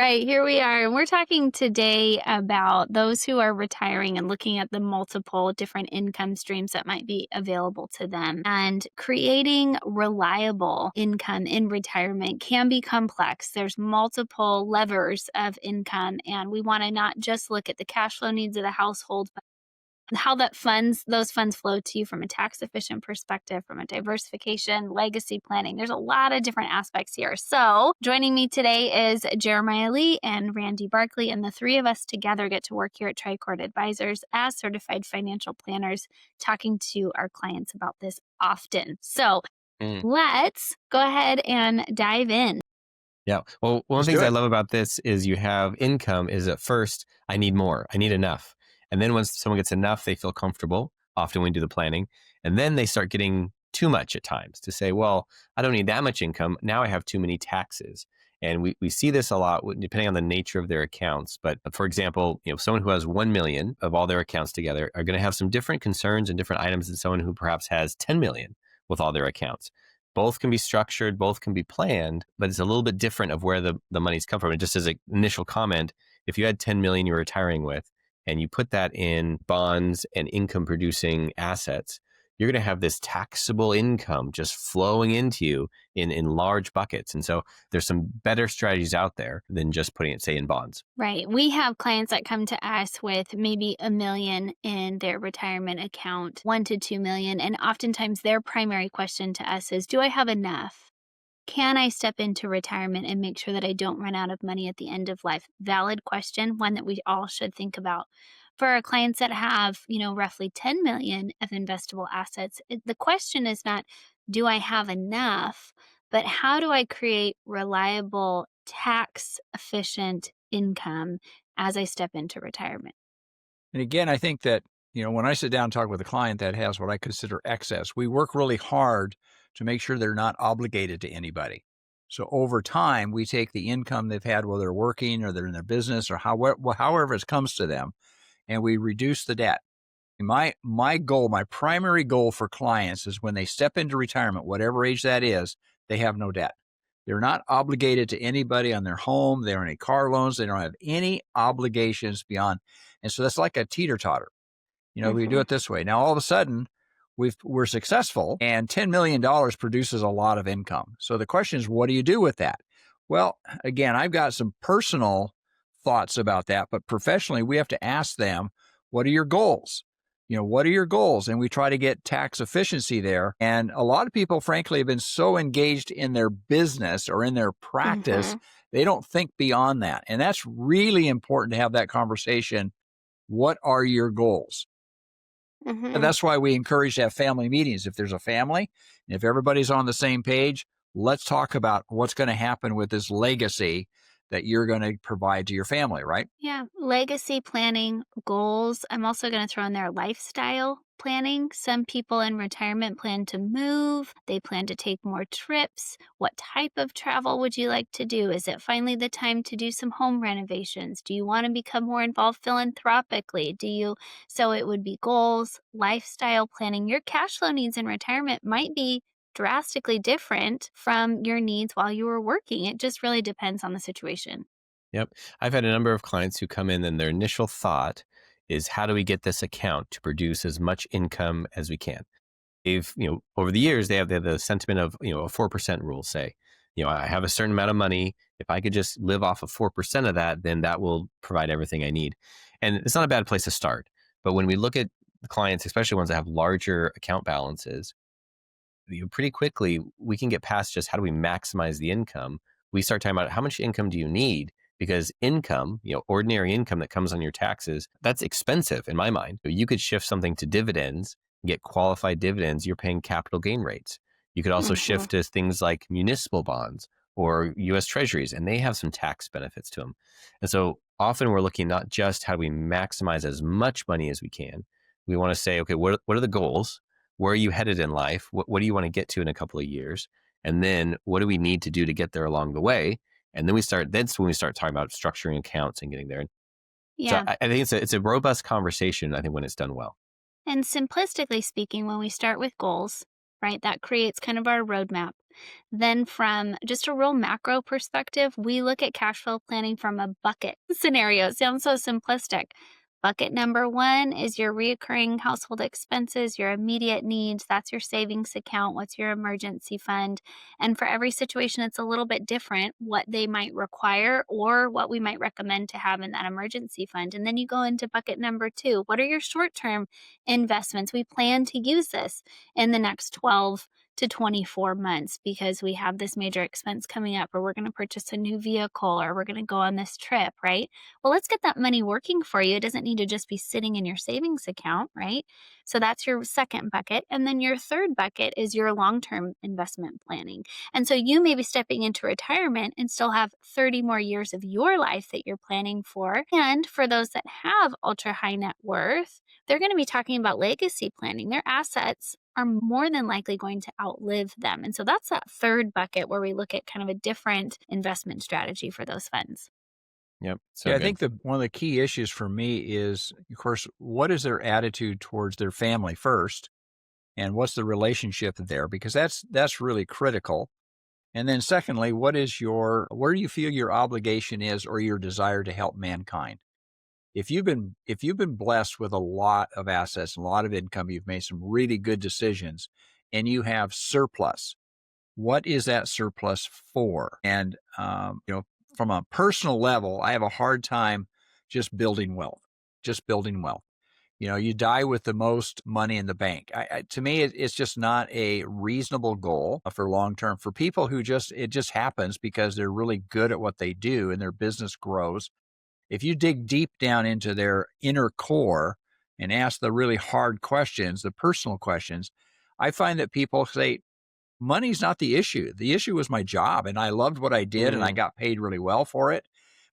right, here we are. And we're talking today about those who are retiring and looking at the multiple different income streams that might be available to them. And creating reliable income in retirement can be complex. There's multiple levers of income, and we want to not just look at the cash flow needs of the household, but how those funds flow to you from a tax efficient perspective, from a diversification, legacy planning. There's a lot of different aspects here. So joining me today is Jeremiah Lee and Randy Barkley, and the three of us together get to work here at Tricord Advisors as certified financial planners, talking to our clients about this often. So let's go ahead and dive in. Yeah. Well, one of the things I love about this is you have income is at first, I need more, I need enough. And then once someone gets enough, they feel comfortable, often when we do the planning. And then they start getting too much at times to say, well, I don't need that much income. Now I have too many taxes. And we see this a lot depending on the nature of their accounts. But for example, someone who has 1 million of all their accounts together are going to have some different concerns and different items than someone who perhaps has 10 million with all their accounts. Both can be structured, both can be planned, but it's a little bit different of where the money's come from. And just as an initial comment, if you had 10 million you're retiring with, and you put that in bonds and income producing assets, you're going to have this taxable income just flowing into you in large buckets. And so there's some better strategies out there than just putting it, say, in bonds. Right. We have clients that come to us with maybe $1 million in their retirement account, 1 to 2 million. And oftentimes their primary question to us is, do I have enough? Can I step into retirement and make sure that I don't run out of money at the end of life? Valid question, one that we all should think about. For our clients that have, roughly 10 million of investable assets, the question is not, do I have enough, but how do I create reliable, tax efficient income as I step into retirement? And again, I think that, when I sit down and talk with a client that has what I consider excess, we work really hard to make sure they're not obligated to anybody. So over time, we take the income they've had while they're working or they're in their business or however it comes to them, and we reduce the debt. My goal, my primary goal for clients is when they step into retirement, whatever age that is, they have no debt. They're not obligated to anybody on their home. They don't have any car loans. They don't have any obligations beyond. And so that's like a teeter-totter. We do it this way. Now, all of a sudden, we're successful and $10 million produces a lot of income. So the question is, what do you do with that? Well, again, I've got some personal thoughts about that, but professionally, we have to ask them, what are your goals? What are your goals? And we try to get tax efficiency there. And a lot of people, frankly, have been so engaged in their business or in their practice, they don't think beyond that. And that's really important to have that conversation. What are your goals? And that's why we encourage to have family meetings. If there's a family, and if everybody's on the same page, let's talk about what's going to happen with this legacy that you're going to provide to your family, right? Yeah. Legacy planning, goals. I'm also going to throw in there lifestyle planning. Some people in retirement plan to move. They plan to take more trips. What type of travel would you like to do? Is it finally the time to do some home renovations? Do you want to become more involved philanthropically? So it would be goals, lifestyle planning. Your cash flow needs in retirement might be drastically different from your needs while you were working. It just really depends on the situation. Yep. I've had a number of clients who come in and their initial thought is, how do we get this account to produce as much income as we can? They've, over the years, they have the sentiment of, a 4% rule, say, I have a certain amount of money. If I could just live off of 4% of that, then that will provide everything I need. And it's not a bad place to start. But when we look at the clients, especially ones that have larger account balances, pretty quickly, we can get past just how do we maximize the income. We start talking about how much income do you need? Because income, ordinary income that comes on your taxes, that's expensive in my mind. You could shift something to dividends, get qualified dividends, you're paying capital gain rates. You could also shift to things like municipal bonds or U.S. treasuries, and they have some tax benefits to them. And so often we're looking not just how do we maximize as much money as we can. We want to say, okay, what are the goals? Where are you headed in life? What do you want to get to in a couple of years? And then what do we need to do to get there along the way? And then that's when we start talking about structuring accounts and getting there. Yeah. So I think it's a robust conversation, I think, when it's done well. And simplistically speaking, when we start with goals, right, that creates kind of our roadmap. Then, from just a real macro perspective, we look at cash flow planning from a bucket scenario. It sounds so simplistic. Bucket number one is your reoccurring household expenses, your immediate needs. That's your savings account. What's your emergency fund? And for every situation, it's a little bit different what they might require or what we might recommend to have in that emergency fund. And then you go into bucket number two. What are your short term investments? We plan to use this in the next 12 to 24 months because we have this major expense coming up, or we're going to purchase a new vehicle, or we're going to go on this trip, right? Well, let's get that money working for you. It doesn't need to just be sitting in your savings account, right? So that's your second bucket. And then your third bucket is your long term investment planning. And so you may be stepping into retirement and still have 30 more years of your life that you're planning for. And for those that have ultra high net worth, they're going to be talking about legacy planning. Their assets are more than likely going to outlive them. And so that's that third bucket where we look at kind of a different investment strategy for those funds. Yep. So Yeah, I good. think one of the key issues for me is, of course, what is their attitude towards their family first, and what's the relationship there? Because that's really critical. And then secondly, where do you feel your obligation is or your desire to help mankind? If you've been blessed with a lot of assets and a lot of income, you've made some really good decisions, and you have surplus. What is that surplus for? And from a personal level, I have a hard time just building wealth. Just building wealth. You die with the most money in the bank. To me, it's just not a reasonable goal for long term. For people who it just happens because they're really good at what they do and their business grows. If you dig deep down into their inner core and ask the really hard questions, the personal questions, I find that people say, money's not the issue. The issue was my job, and I loved what I did, and I got paid really well for it.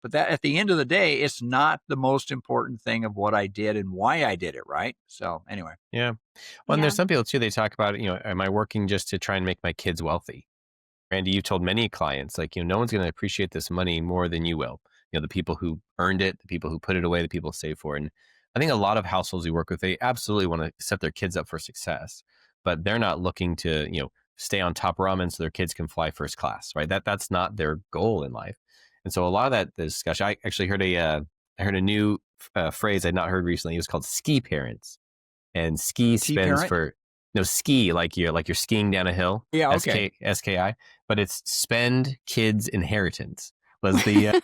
But that at the end of the day, it's not the most important thing of what I did and why I did it, right? So anyway. Yeah. Well, and Yeah. there's some people too, they talk about, am I working just to try and make my kids wealthy? Randy, you've told many clients, like, no one's going to appreciate this money more than you will. The people who earned it, the people who put it away, the people who save for it. And I think a lot of households we work with, they absolutely want to set their kids up for success, but they're not looking to, stay on top ramen so their kids can fly first class, right? That's not their goal in life. And so a lot of that discussion, I actually heard I heard a new phrase I'd not heard recently. It was called ski parents, and ski T spends parent? for no ski like you're skiing down a hill. Yeah, okay. SKI, but it's spend kids inheritance was the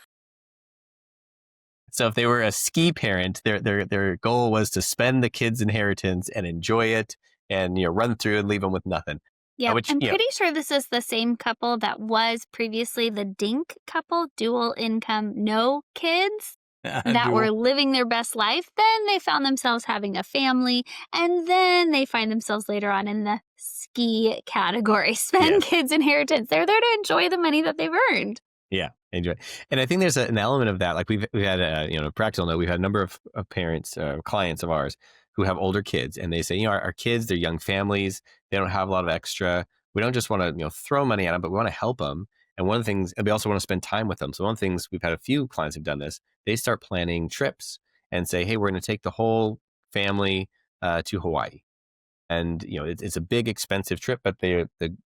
so if they were a ski parent, their goal was to spend the kids inheritance and enjoy it, and run through and leave them with nothing. Yep. Which I'm pretty sure this is the same couple that was previously the Dink couple, dual income, no kids, that were Dual. living their best life. Then they found themselves having a family, and then they find themselves later on in the ski category. Spend yes. kids' inheritance. They're there to enjoy the money that they've earned. Yeah, enjoy. And I think there's an element of that. Like we've had a practical note. We've had a number of parents, clients of ours who have older kids, and they say, our kids, they're young families. They don't have a lot of extra. We don't just want to throw money at them, but we want to help them. And one of the things, and we also want to spend time with them. So one of the things, we've had a few clients who've done this. They start planning trips and say, hey, we're going to take the whole family to Hawaii. And it's a big, expensive trip, but the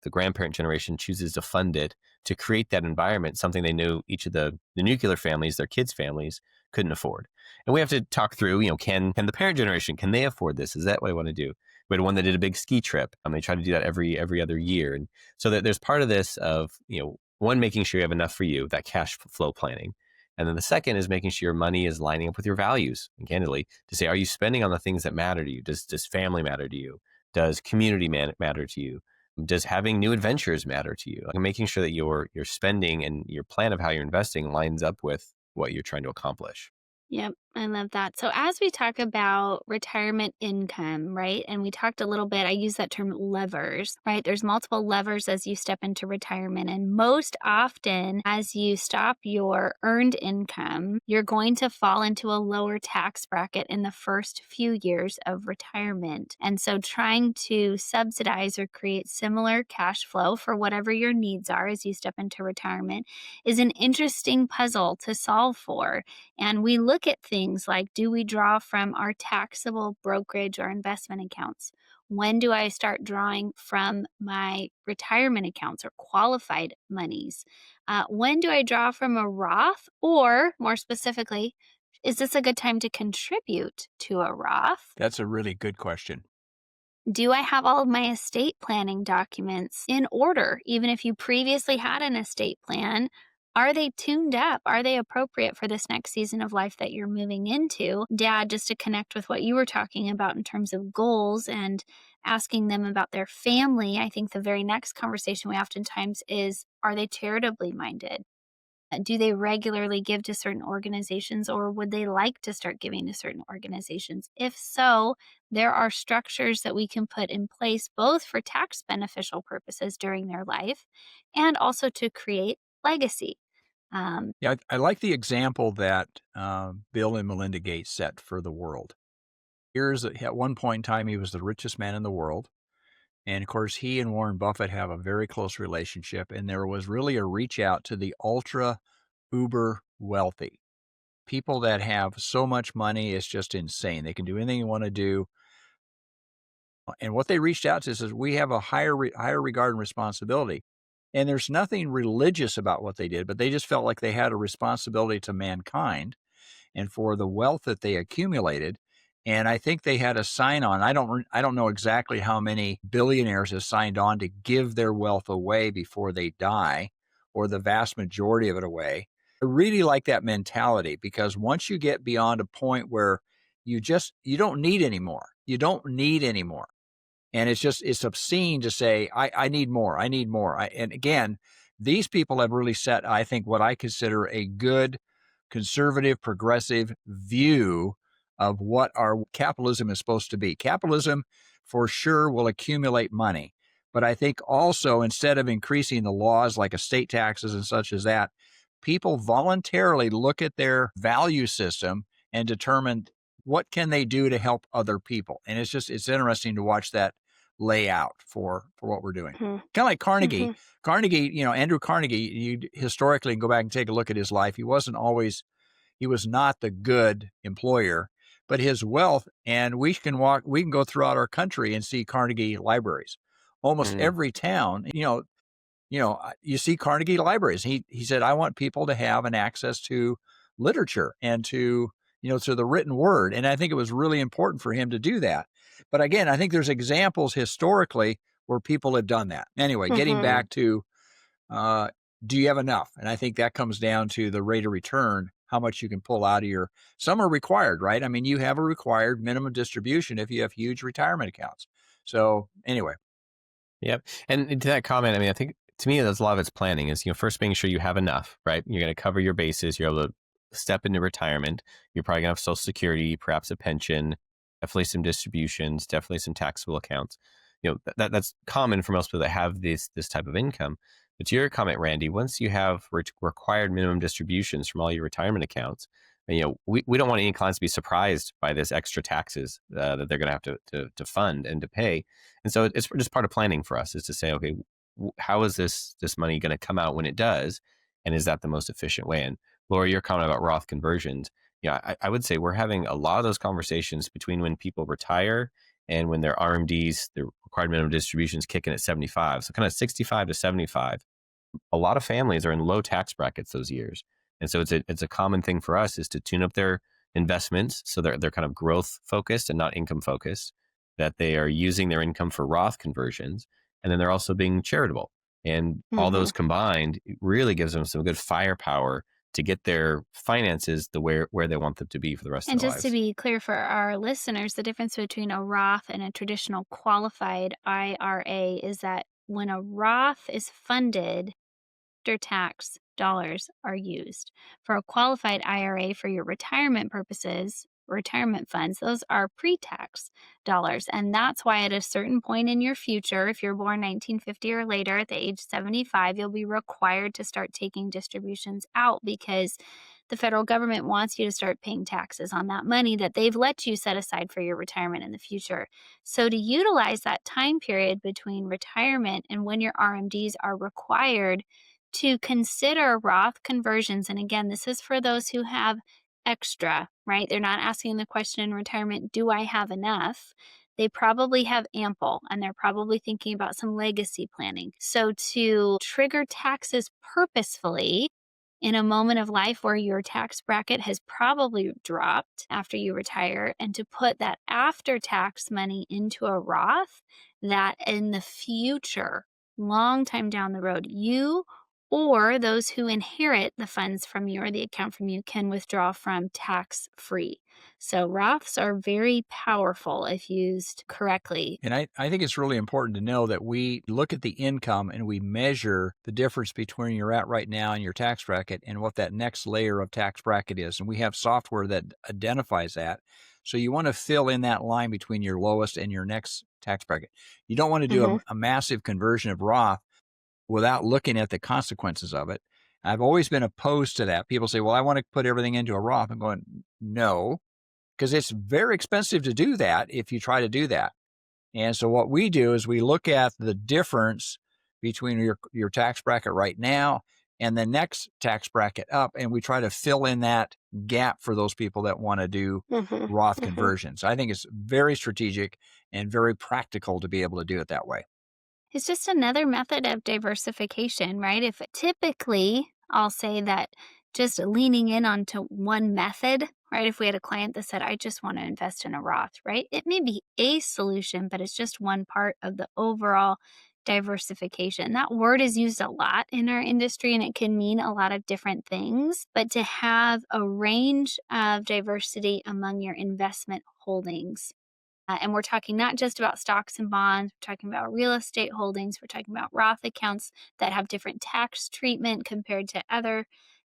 grandparent generation chooses to fund it to create that environment, something they knew each of the nuclear families, their kids' families, couldn't afford. And we have to talk through, can the parent generation, can they afford this? Is that what I want to do? We had one that did a big ski trip. They try to do that every other year. And so that there's part of this of, one, making sure you have enough for you, that cash flow planning. And then the second is making sure your money is lining up with your values. And candidly, to say, are you spending on the things that matter to you? Does family matter to you? Does community matter to you? Does having new adventures matter to you? Like making sure that your spending and your plan of how you're investing lines up with what you're trying to accomplish. Yep, I love that. So as we talk about retirement income, right? And we talked a little bit, I use that term levers, right? There's multiple levers as you step into retirement. And most often, as you stop your earned income, you're going to fall into a lower tax bracket in the first few years of retirement. And so trying to subsidize or create similar cash flow for whatever your needs are as you step into retirement is an interesting puzzle to solve for. And we look at things like, do we draw from our taxable brokerage or investment accounts? When do I start drawing from my retirement accounts or qualified monies? When do I draw from a Roth? Or more specifically, is this a good time to contribute to a Roth? That's a really good question. Do I have all of my estate planning documents in order? Even if you previously had an estate plan, are they tuned up? Are they appropriate for this next season of life that you're moving into? Dad, just to connect with what you were talking about in terms of goals and asking them about their family, I think the very next conversation we oftentimes is, are they charitably minded? Do they regularly give to certain organizations, or would they like to start giving to certain organizations? If so, there are structures that we can put in place both for tax beneficial purposes during their life and also to create legacy. Um, Yeah, I like the example that Bill and Melinda Gates set for the world. At one point in time, he was the richest man in the world. And of course, he and Warren Buffett have a very close relationship. And there was really a reach out to the ultra uber wealthy people that have so much money, it's just insane. They can do anything you want to do. And what they reached out to is we have a higher regard and responsibility. And there's nothing religious about what they did, but they just felt like they had a responsibility to mankind and for the wealth that they accumulated. And I think they had a sign on. I don't know exactly how many billionaires have signed on to give their wealth away before they die, or the vast majority of it away. I really like that mentality, because once you get beyond a point where you don't need anymore. You don't need anymore. And it's obscene to say, I need more. I need more. And again, these people have really set, I think, what I consider a good conservative, progressive view of what our capitalism is supposed to be. Capitalism, for sure, will accumulate money. But I think also, instead of increasing the laws like estate taxes and such as that, people voluntarily look at their value system and determine what can they do to help other people. And it's interesting to watch that lay out for what we're doing. mhm, Kind of like Carnegie. mhm, Carnegie, Andrew Carnegie, you historically go back and take a look at his life. He was not the good employer, but his wealth, and we can go throughout our country and see Carnegie libraries. Almost Mm, every town, you see Carnegie libraries. He said, I want people to have an access to literature and to the written word. And I think it was really important for him to do that. But again, I think there's examples historically where people have done that. Anyway, getting mhm. back to, uh, do you have enough? And I think that comes down to the rate of return, how much you can pull out of some are required, right? I mean, you have a required minimum distribution if you have huge retirement accounts. So anyway. yep. And to that comment, I mean, I think to me, that's a lot of its planning is, first making sure you have enough, right? You're going to cover your bases. You're able to step into retirement. You're probably going to have Social Security, perhaps a pension, definitely some distributions, definitely some taxable accounts. That's common for most people that have this type of income. But to your comment, Randy, once you have required minimum distributions from all your retirement accounts, and, we don't want any clients to be surprised by this extra taxes that they're going to have to fund and to pay. And so it's just part of planning for us is to say, okay, how is this money going to come out when it does? And is that the most efficient way? And Laura, your comment about Roth conversions, I would say we're having a lot of those conversations between when people retire and when their RMDs, their required minimum distributions, kick in at 75. So kind of 65 to 75. A lot of families are in low tax brackets those years. And so it's a common thing for us is to tune up their investments so they're kind of growth focused and not income focused, that they are using their income for Roth conversions, and then they're also being charitable. And all Mhm. those combined really gives them some good firepower to get their finances where they want them to be for the rest of And their just to lives. be clear for our listeners, the difference between a Roth and a traditional qualified IRA is that when a Roth is funded, after tax dollars are used. For a qualified IRA for your retirement purposes, retirement funds, those are pre tax dollars. And that's why at a certain point in your future, if you're born 1950 or later at the age 75, you'll be required to start taking distributions out because the federal government wants you to start paying taxes on that money that they've let you set aside for your retirement in the future. So, to utilize that time period between retirement and when your RMDs are required, to consider Roth conversions. And again, this is for those who have extra, right? They're not asking the question in retirement, do I have enough? they probably have ample and they're probably thinking about some legacy planning. So to trigger taxes purposefully in a moment of life where your tax bracket has probably dropped after you retire, and to put that after tax money into a Roth that in the future, long time down the road, you or those who inherit the funds from you or the account from you can withdraw from tax free. So Roths are very powerful if used correctly. And I think it's really important to know that we look at the income and we measure the difference between you're at right now and your tax bracket and what that next layer of tax bracket is. And we have software that identifies that. So you want to fill in that line between your lowest and your next tax bracket. You don't want to do Hmm. a massive conversion of Roth without looking at the consequences of it. I've always been opposed to that. People say, well, I want to put everything into a Roth. I'm going, no, because it's very expensive to do that if you try to do that. And so what we do is we look at the difference between your tax bracket right now and the next tax bracket up, and we try to fill in that gap for those people that want to do Hmm. Roth Hmm. conversions. I think it's very strategic and very practical to be able to do it that way. It's just another method of diversification, right? If typically I'll say that just leaning in onto one method, right? If we had a client that said, I just want to invest in a Roth, right? It may be a solution, but it's just one part of the overall diversification. That word is used a lot in our industry and it can mean a lot of different things, but to have a range of diversity among your investment holdings, and we're talking not just about stocks and bonds, we're talking about real estate holdings, we're talking about Roth accounts that have different tax treatment compared to other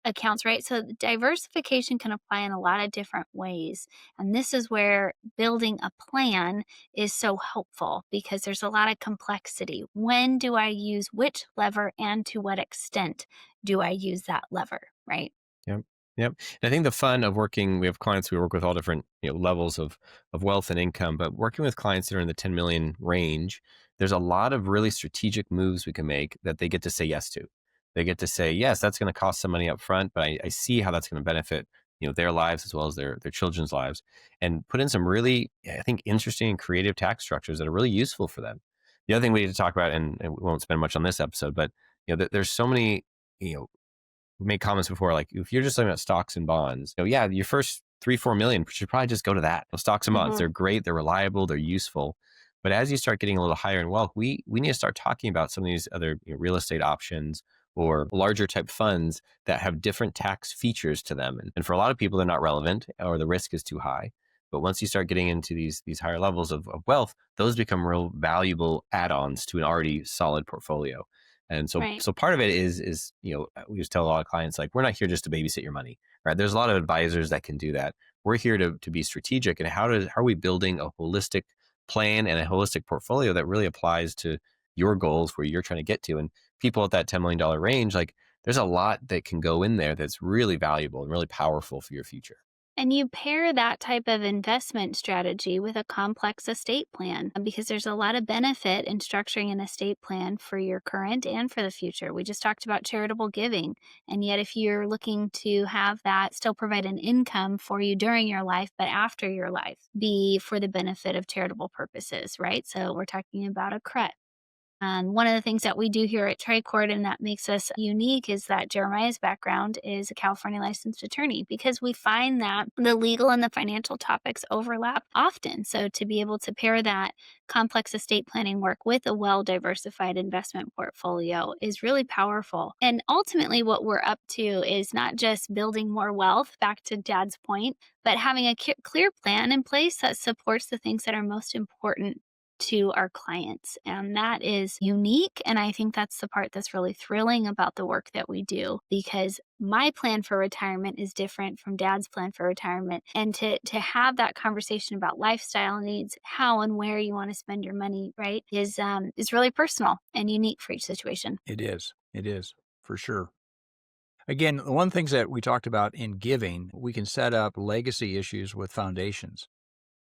accounts, right? So diversification can apply in a lot of different ways. And this is where building a plan is so helpful because there's a lot of complexity. When do I use which lever and to what extent do I use that lever, right? Yep. Yep. And I think the fun of working, we have clients we work with all different, levels of wealth and income, but working with clients that are in the 10 million range, there's a lot of really strategic moves we can make that they get to say yes to. They get to say, yes, that's going to cost some money up front, but I see how that's going to benefit, their lives as well as their children's lives, and put in some really, I think, interesting and creative tax structures that are really useful for them. The other thing we need to talk about, and we won't spend much on this episode, but there's so many, you know, we made comments before, like if you're just looking at stocks and bonds, yeah, your first 3-4 million should probably just go to that. Stocks and bonds, they're great, they're reliable, they're useful. But as you start getting a little higher in wealth, we need to start talking about some of these other real estate options or larger type funds that have different tax features to them. And for a lot of people, they're not relevant or the risk is too high. But once you start getting into these higher levels of wealth, those become real valuable add-ons to an already solid portfolio. And so, Right. so part of it is, we just tell a lot of clients, like, we're not here just to babysit your money, right? There's a lot of advisors that can do that. We're here to be strategic. And how are we building a holistic plan and a holistic portfolio that really applies to your goals where you're trying to get to? And people at that $10 million range, like, there's a lot that can go in there that's really valuable and really powerful for your future. And you pair that type of investment strategy with a complex estate plan because there's a lot of benefit in structuring an estate plan for your current and for the future. We just talked about charitable giving. And yet, if you're looking to have that still provide an income for you during your life, but after your life, be for the benefit of charitable purposes, right? So, we're talking about a CRET. One of the things that we do here at Tricord and that makes us unique is that Jeremiah's background is a California licensed attorney because we find that the legal and the financial topics overlap often. So to be able to pair that complex estate planning work with a well-diversified investment portfolio is really powerful. And ultimately what we're up to is not just building more wealth, back to Dad's point, but having a clear plan in place that supports the things that are most important to our clients. And that is unique. And I think that's the part that's really thrilling about the work that we do because my plan for retirement is different from Dad's plan for retirement. And to have that conversation about lifestyle needs, how and where you want to spend your money, right, is really personal and unique for each situation. It is. It is, for sure. Again, one of the things that we talked about in giving, we can set up legacy issues with foundations.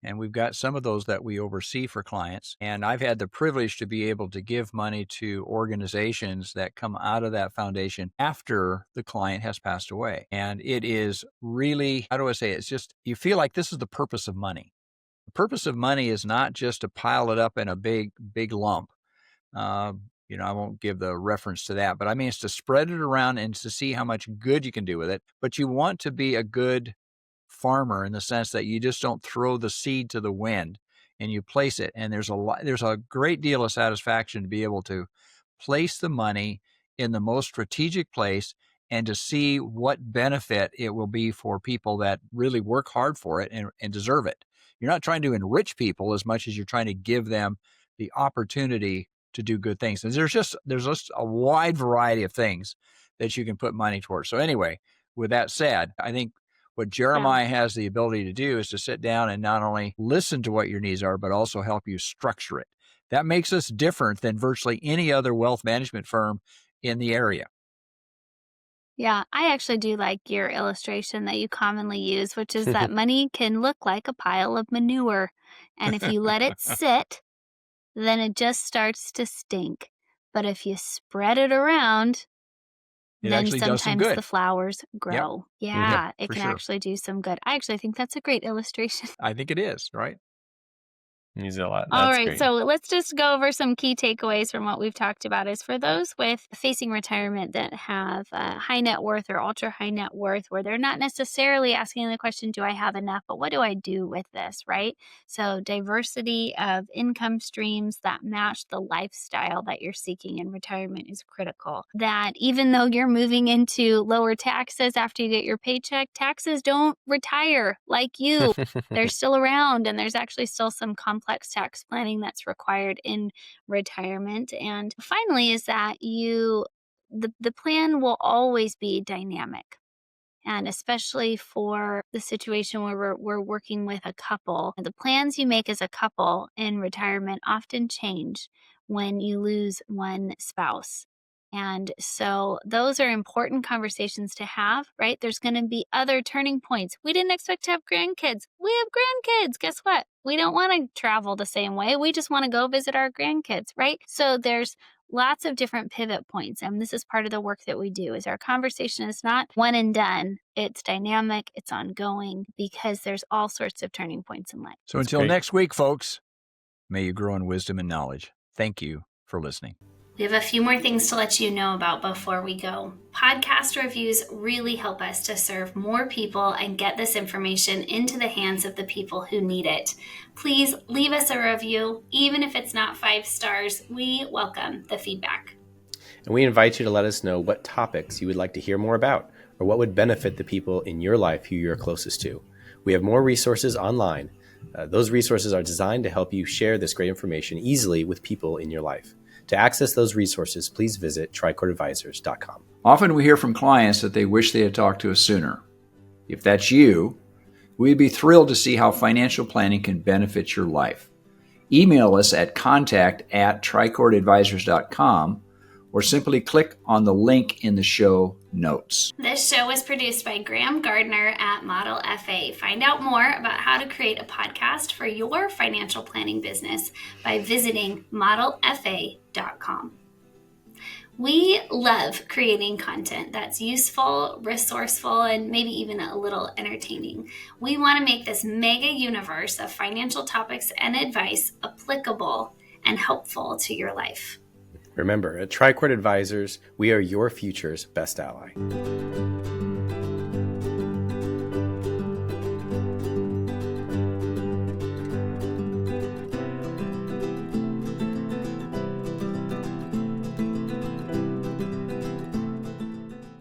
And we've got some of those that we oversee for clients. And I've had the privilege to be able to give money to organizations that come out of that foundation after the client has passed away. And it is really, how do I say it? It's just, you feel like this is the purpose of money. The purpose of money is not just to pile it up in a big lump. I won't give the reference to that, but I mean, it's to spread it around and to see how much good you can do with it. But you want to be a good farmer in the sense that you just don't throw the seed to the wind and you place it. And there's a great deal of satisfaction to be able to place the money in the most strategic place and to see what benefit it will be for people that really work hard for it and deserve it. You're not trying to enrich people as much as you're trying to give them the opportunity to do good things. And there's just a wide variety of things that you can put money towards. So anyway, with that said, I think what Yeah. Jeremiah has the ability to do is to sit down and not only listen to what your needs are, but also help you structure it. That makes us different than virtually any other wealth management firm in the area. Yeah, I actually do like your illustration that you commonly use, which is that money can look like a pile of manure. And if you let it sit, then it just starts to stink. But if you spread it around, It then actually does some sometimes good. the flowers Yep. grow. Mhm. Yeah, it For can sure. actually do some good. I actually think that's a great illustration. I think it is, right? Use it a lot. All That's right, great. so let's just go over some key takeaways from what we've talked about. Is for those with facing retirement that have high net worth or ultra high net worth, where they're not necessarily asking the question, do I have enough, but what do I do with this, right? So diversity of income streams that match the lifestyle that you're seeking in retirement is critical. That even though you're moving into lower taxes after you get your paycheck, taxes don't retire like you. They're still around, and there's actually still some complex tax planning that's required in retirement. And finally is that the plan will always be dynamic. And especially for the situation where we're working with a couple, the plans you make as a couple in retirement often change when you lose one spouse. And so those are important conversations to have, right? There's going to be other turning points. We didn't expect to have grandkids. We have grandkids. Guess what? We don't want to travel the same way. We just want to go visit our grandkids, right? So there's lots of different pivot points, and this is part of the work that we do. Is our conversation is not one and done. It's dynamic, it's ongoing, because there's all sorts of turning points in life. So That's until great. next week, folks, may you grow in wisdom and knowledge. Thank you for listening. We have a few more things to let you know about before we go. Podcast reviews really help us to serve more people and get this information into the hands of the people who need it. Please leave us a review. Even if it's not 5 stars, we welcome the feedback. And we invite you to let us know what topics you would like to hear more about, or what would benefit the people in your life who you're closest to. We have more resources online. Those resources are designed to help you share this great information easily with people in your life. To access those resources, please visit tricordadvisors.com. Often we hear from clients that they wish they had talked to us sooner. If that's you, we'd be thrilled to see how financial planning can benefit your life. Email us at contact@tricordadvisors.com or simply click on the link in the show notes. This show was produced by Graham Gardner at Model FA. Find out more about how to create a podcast for your financial planning business by visiting modelfa.com. We love creating content that's useful, resourceful, and maybe even a little entertaining. We want to make this mega universe of financial topics and advice applicable and helpful to your life. Remember, at Tricord Advisors, we are your future's best ally.